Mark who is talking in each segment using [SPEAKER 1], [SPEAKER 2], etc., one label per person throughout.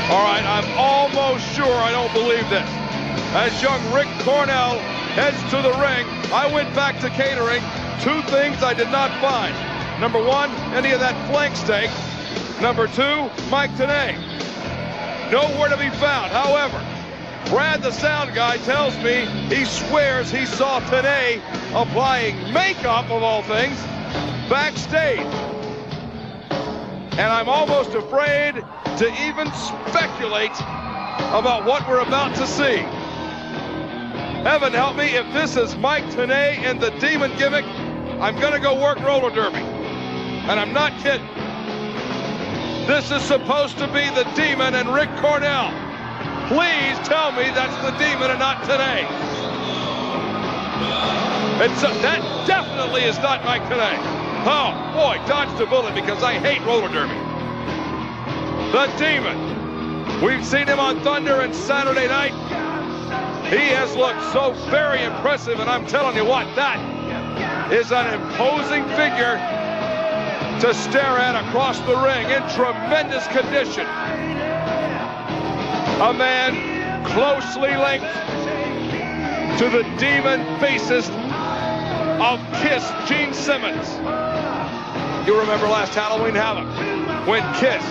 [SPEAKER 1] All right, I'm almost sure I don't believe this. As young Rick Cornell heads to the ring, I went back to catering. Two things I did not find. Number one, any of that flank steak. Number two, Mike Tenay. Nowhere to be found. However, Brad, the sound guy, tells me he swears he saw Tenay applying makeup, of all things, backstage. And I'm almost afraid to even speculate about what we're about to see. Heaven help me, if this is Mike Tenay and the Demon gimmick, I'm going to go work roller derby. And I'm not kidding. This is supposed to be the Demon and Rick Cornell. Please tell me that's the Demon and not Tenay. That definitely is not Mike Tenay. Oh, boy, dodged a bullet because I hate roller derby. The Demon. We've seen him on Thunder and Saturday Night. He has looked so very impressive, and I'm telling you what, that is an imposing figure to stare at across the ring in tremendous condition. A man closely linked to the Demon bassist of Kiss, Gene Simmons. You remember last Halloween Havoc when Kiss,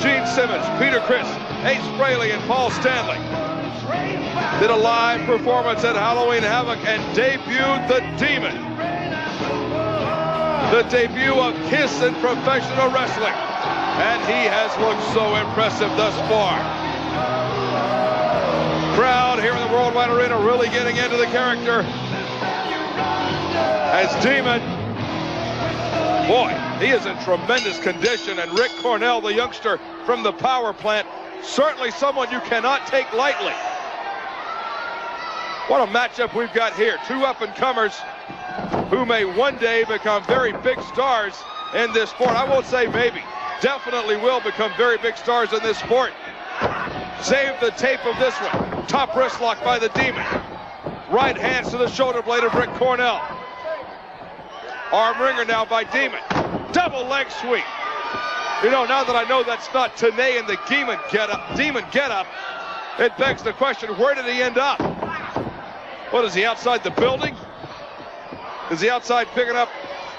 [SPEAKER 1] Gene Simmons, Peter Criss, Ace Frehley, and Paul Stanley did a live performance at Halloween Havoc and debuted the Demon. The debut of Kiss in professional wrestling. And he has looked so impressive thus far. Crowd here in the Worldwide Arena really getting into the character. As Demon, boy, he is in tremendous condition. And Rick Cornell, the youngster from the power plant, certainly someone you cannot take lightly. What a matchup we've got here. Two up-and-comers who may one day become very big stars in this sport. I won't say maybe. Definitely will become very big stars in this sport. Save the tape of this one. Top wrist lock by the Demon. Right hands to the shoulder blade of Rick Cornell. Arm wringer now by Demon. Double leg sweep. You know, now that I know that's not Tenay and the Demon get-up, it begs the question, where did he end up? What, is he outside the building? Is he outside picking up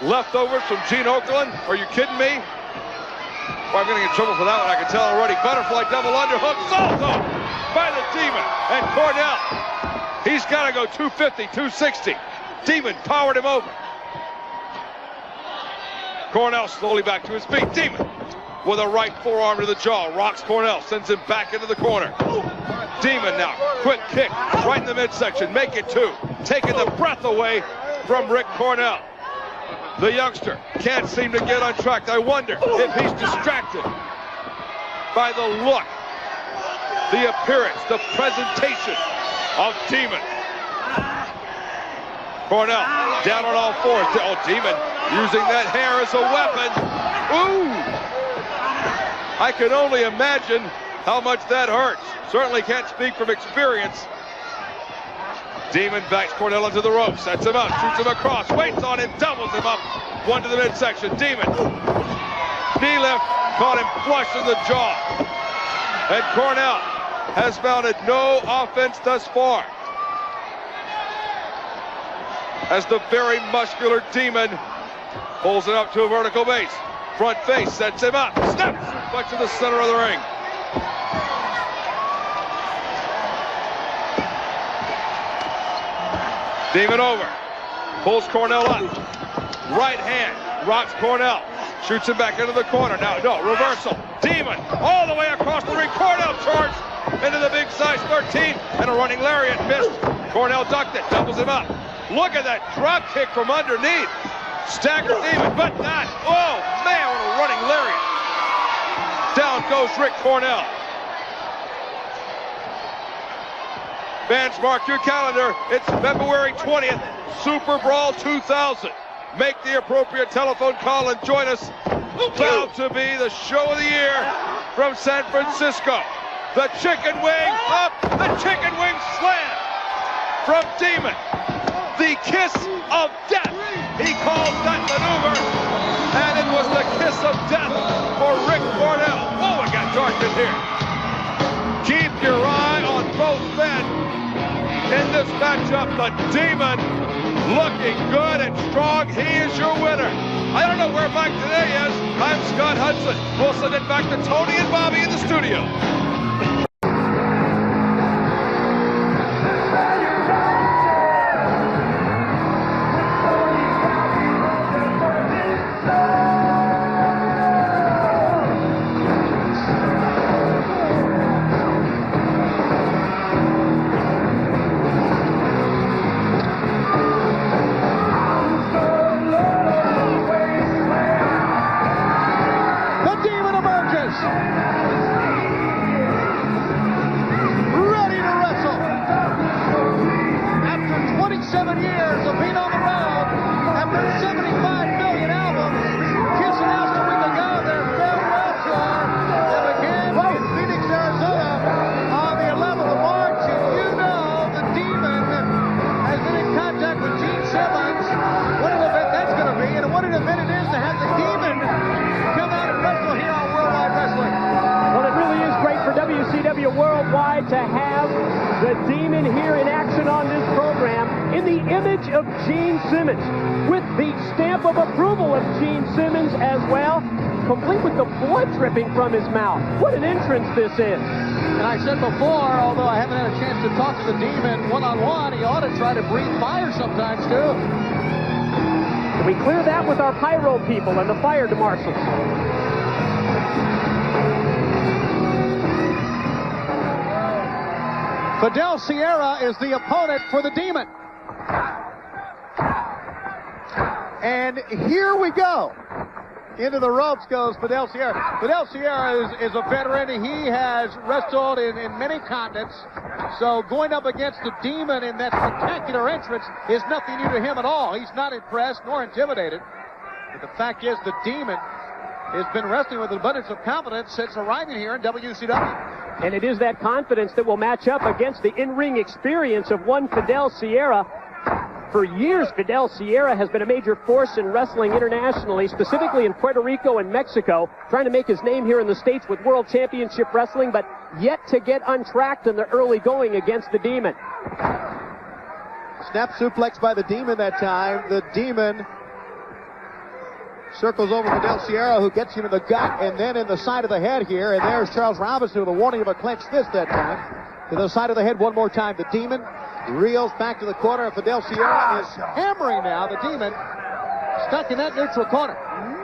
[SPEAKER 1] leftovers from Gene Okerlund? Are you kidding me? Well, I'm going to get in trouble for that one, I can tell already. Butterfly double underhook, salto by the Demon. And Cornell, he's got to go 250, 260. Demon powered him over. Cornell slowly back to his feet. Demon with a right forearm to the jaw. Rocks Cornell, sends him back into the corner. Demon now, quick kick, right in the midsection. Make it two. Taking the breath away from Rick Cornell. The youngster can't seem to get on track. I wonder if he's distracted by the look, the appearance, the presentation of Demon. Cornell down on all fours. Oh, Demon using that hair as a weapon. Ooh! I can only imagine how much that hurts. Certainly can't speak from experience. Demon backs Cornell into the ropes, sets him up, shoots him across, waits on him, doubles him up. One to the midsection. Demon. Knee lift, caught him flush in the jaw. And Cornell has mounted no offense thus far. As the very muscular Demon pulls it up to a vertical base. Front face, sets him up, snaps, suplex to the center of the ring. Demon over, pulls Cornell up. Right hand, rocks Cornell, shoots him back into the corner. Now, no, reversal. Demon all the way across the ring. Cornell charged into the big size 13, and a running lariat missed. Cornell ducked it, doubles him up. Look at that drop kick from underneath. Staggered Demon, but not. Oh, man, what a running lariat. Down goes Rick Cornell. Fans, mark your calendar. It's February 20th, Super Brawl 2000. Make the appropriate telephone call and join us. Proud to be the show of the year from San Francisco. The chicken wing up, the chicken wing slam from Demon. The kiss of death. He calls that maneuver, and it was the kiss of death for Rick Cornell. Oh, it got dark in here. this matchup, the Demon, looking good and strong. He is your winner. I don't know where Mike today is. I'm Scott Hudson. We'll send it back to Tony and Bobby in the studio.
[SPEAKER 2] Ready to wrestle. After 27 years of being on the road, after 75 million albums, Kiss announced a week ago their farewell tour. They began in Phoenix, Arizona on the 11th of March. And you know the Demon has been in contact with Gene Simmons. What an event that's going to be, and what an event it is to have the Demon come out and wrestle here on Worldwide Wrestling.
[SPEAKER 3] Well, it really is great for WCW Worldwide to have the Demon here in action on this program in the image of Gene Simmons, with the stamp of approval of Gene Simmons as well, complete with the blood dripping from his mouth. What an entrance this is.
[SPEAKER 2] And I said before, although I haven't had a chance to talk to the Demon one-on-one, he ought to try to breathe fire sometimes, too.
[SPEAKER 3] We clear that with our pyro people and the fire marshals.
[SPEAKER 2] Fidel Sierra is the opponent for the Demon. And here we go. Into the ropes goes Fidel Sierra. Fidel Sierra is a veteran. He has wrestled in many continents. So going up against the Demon in that spectacular entrance is nothing new to him at all. He's not impressed nor intimidated. But the fact is the Demon has been wrestling with an abundance of confidence since arriving here in WCW.
[SPEAKER 3] And it is that confidence that will match up against the in-ring experience of one Fidel Sierra. For years, Fidel Sierra has been a major force in wrestling internationally, specifically in Puerto Rico and Mexico, trying to make his name here in the States with World Championship Wrestling, but yet to get untracked in the early going against the Demon.
[SPEAKER 2] Snap suplex by the Demon that time. The Demon circles over Fidel Sierra, who gets him in the gut and then in the side of the head here. And there's Charles Robinson with a warning of a clenched fist that time. To the side of the head one more time. The Demon reels back to the corner, and Fidel Sierra is hammering now. The Demon stuck in that neutral corner.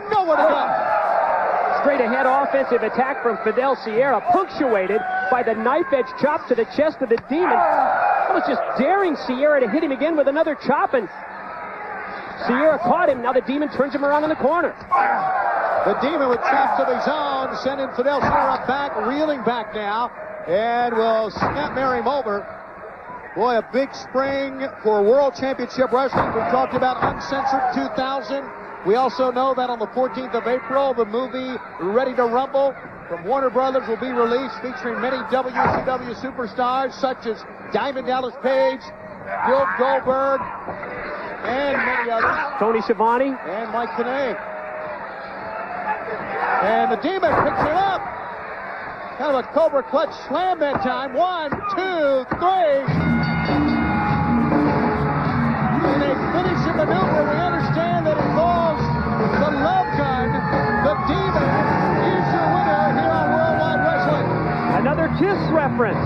[SPEAKER 2] Nowhere to go.
[SPEAKER 3] Straight ahead offensive attack from Fidel Sierra, punctuated by the knife edge chop to the chest of the Demon. Well, it's just daring Sierra to hit him again with another chop, and Sierra caught him. Now the Demon turns him around in the corner.
[SPEAKER 2] The Demon with chops of his own, sending Fidel Sierra back, reeling back now, and will snapmare him over. Boy, a big spring for World Championship Wrestling. We talked about Uncensored 2000. We also know that on the 14th of April, the movie Ready to Rumble from Warner Brothers will be released, featuring many WCW superstars such as Diamond Dallas Page, Bill Goldberg, and many others.
[SPEAKER 3] Tony Schiavone.
[SPEAKER 2] And Mike Tenay. And the Demon picks it up. Kind of a Cobra clutch slam that time. 1, 2, 3. In a finishing maneuver, we understand that involves the love gun. The Demon is your winner here on Worldwide Wrestling.
[SPEAKER 3] Another Kiss reference.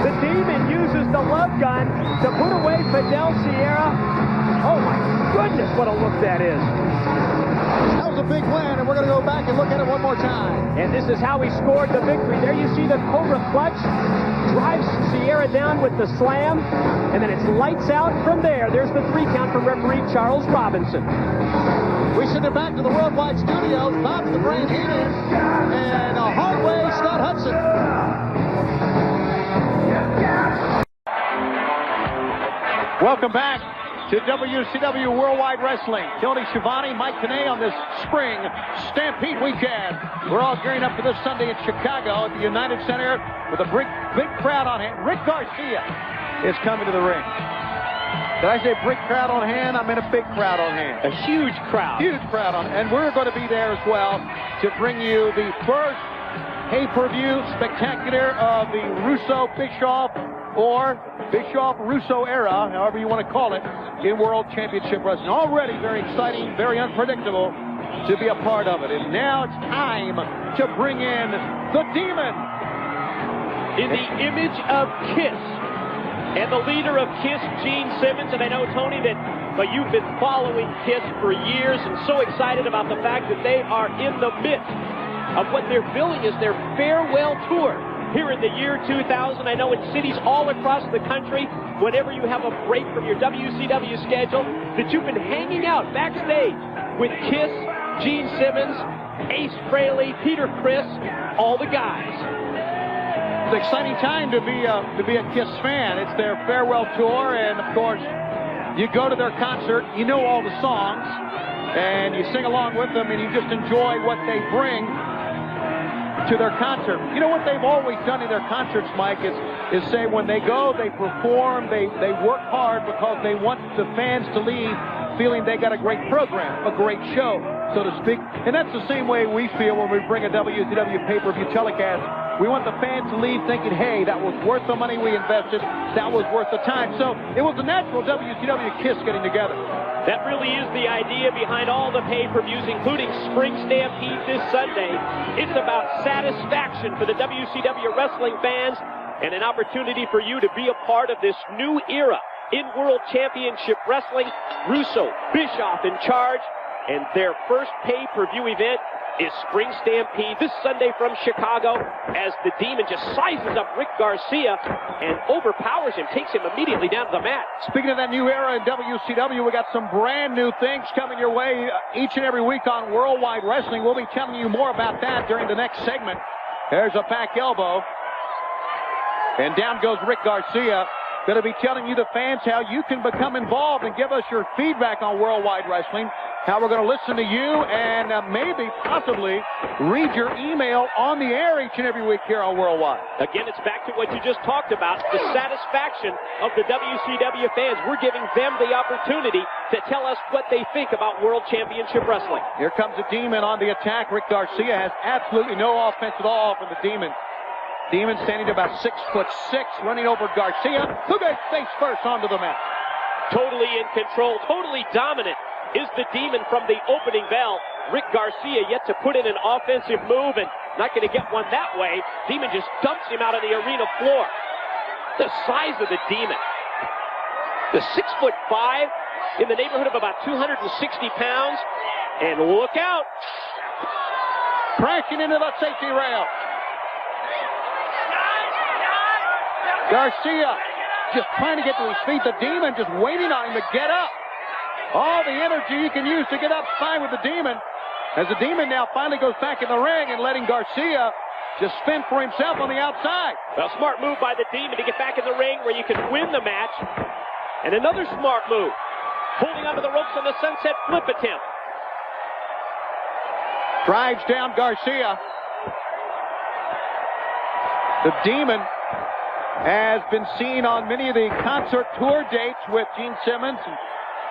[SPEAKER 3] The Demon uses the love gun to put away Fidel Sierra. Oh my goodness, what a look that is.
[SPEAKER 2] That was a big win, and we're going to go back and look at it one more time.
[SPEAKER 3] And this is how he scored the victory. There you see the Cobra clutch. Drives Sierra down with the slam, and then it's lights out from there. There's the 3 count from referee Charles Robinson.
[SPEAKER 2] We send it back to the Worldwide Studios. Bob the Brain Heenan and a hard way, Scott Hudson. Welcome back to WCW Worldwide Wrestling. Tony Schiavone, Mike Tenay on this spring Stampede weekend. We're all gearing up for this Sunday in Chicago at the United Center with a big crowd on hand. Rick Garcia is coming to the ring. Did I say big crowd on hand? I meant a big crowd on hand.
[SPEAKER 3] A huge crowd.
[SPEAKER 2] Huge crowd on hand. And we're going to be there as well to bring you the first pay-per-view spectacular of the Russo-Bischoff or Bischoff-Russo era, however you want to call it, in World Championship Wrestling. Already very exciting, very unpredictable to be a part of it. And now it's time to bring in the Demon.
[SPEAKER 3] In the image of Kiss and the leader of Kiss, Gene Simmons, and I know, Tony, that you've been following Kiss for years and so excited about the fact that they are in the midst of what they're billing as their farewell tour here in the year 2000. I know in cities all across the country, whenever you have a break from your WCW schedule, that you've been hanging out backstage with Kiss, Gene Simmons, Ace Frehley, Peter Criss, all the guys.
[SPEAKER 2] It's an exciting time to be a Kiss fan. It's their farewell tour, and of course, you go to their concert, you know all the songs, and you sing along with them, and you just enjoy what they bring to their concert. You know what they've always done in their concerts, Mike, is say when they go, they perform, they work hard because they want the fans to leave feeling they got a great program, a great show, so to speak. And that's the same way we feel when we bring a WCW pay-per-view telecast. We want the fans to leave thinking, hey, that was worth the money we invested, that was worth the time. So it was a natural WCW Kiss getting together.
[SPEAKER 3] That really is the idea behind all the pay-per-views, including Spring Stampede this Sunday. It's about satisfaction for the WCW wrestling fans and an opportunity for you to be a part of this new era in World Championship Wrestling. Russo, Bischoff in charge, and their first pay-per-view event is Spring Stampede this Sunday from Chicago, as the Demon just sizes up Rick Garcia and overpowers him, takes him immediately down to the mat.
[SPEAKER 2] Speaking of that new era in WCW, we got some brand new things coming your way each and every week on Worldwide Wrestling. We'll be telling you more about that during the next segment. There's a back elbow, and down goes Rick Garcia. Going to be telling you, the fans, how you can become involved and give us your feedback on Worldwide Wrestling, how we're going to listen to you and maybe, possibly, read your email on the air each and every week here on Worldwide.
[SPEAKER 3] Again, it's back to what you just talked about, the satisfaction of the WCW fans. We're giving them the opportunity to tell us what they think about World Championship Wrestling.
[SPEAKER 2] Here comes the Demon on the attack. Rick Garcia has absolutely no offense at all from the Demon. Demon standing about 6'6", running over Garcia, who goes face first onto the mat.
[SPEAKER 3] Totally in control, totally dominant is the Demon from the opening bell. Rick Garcia yet to put in an offensive move, and not going to get one that way. Demon just dumps him out on the arena floor. The size of the Demon. The 6'5", in the neighborhood of about 260 pounds. And look out.
[SPEAKER 2] Crashing into the safety rail. Garcia just trying to get to his feet. The Demon just waiting on him to get up. All the energy you can use to get up, fine with the Demon. As the Demon now finally goes back in the ring and letting Garcia just spin for himself on the outside.
[SPEAKER 3] A smart move by the Demon to get back in the ring where you can win the match. And another smart move, holding onto the ropes on the sunset flip attempt.
[SPEAKER 2] Drives down Garcia. The Demon has been seen on many of the concert tour dates with Gene Simmons and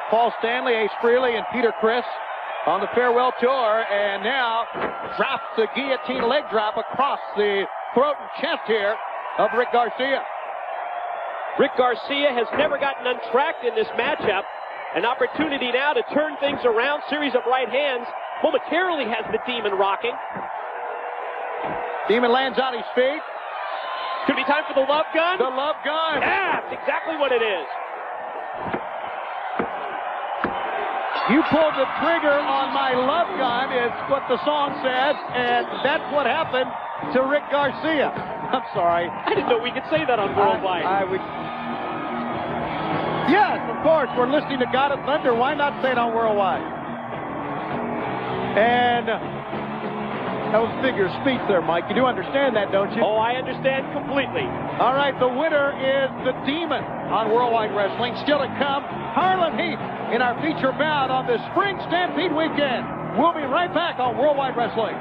[SPEAKER 2] Paul Stanley, Ace Frehley, and Peter Criss on the farewell tour, and now drops the guillotine leg drop across the throat and chest here of Rick Garcia.
[SPEAKER 3] Rick Garcia has never gotten untracked in this matchup. An opportunity now to turn things around. Series of right hands momentarily has the Demon rocking.
[SPEAKER 2] Demon lands on his feet.
[SPEAKER 3] Could be time for the love gun.
[SPEAKER 2] The love gun.
[SPEAKER 3] Yeah, that's exactly what it is.
[SPEAKER 2] You pulled the trigger on my love gun, is what the song says, and that's what happened to Rick Garcia. I'm sorry.
[SPEAKER 3] I didn't know we could say that on Worldwide.
[SPEAKER 2] I would. Yes, of course. We're listening to God of Thunder. Why not say it on Worldwide? And that was a figure of speech there, Mike. You do understand that, don't you?
[SPEAKER 3] Oh, I understand completely.
[SPEAKER 2] All right, the winner is the Demon on Worldwide Wrestling. Still to come, Harlan Heath in our feature bout on the Spring Stampede weekend. We'll be right back on Worldwide Wrestling.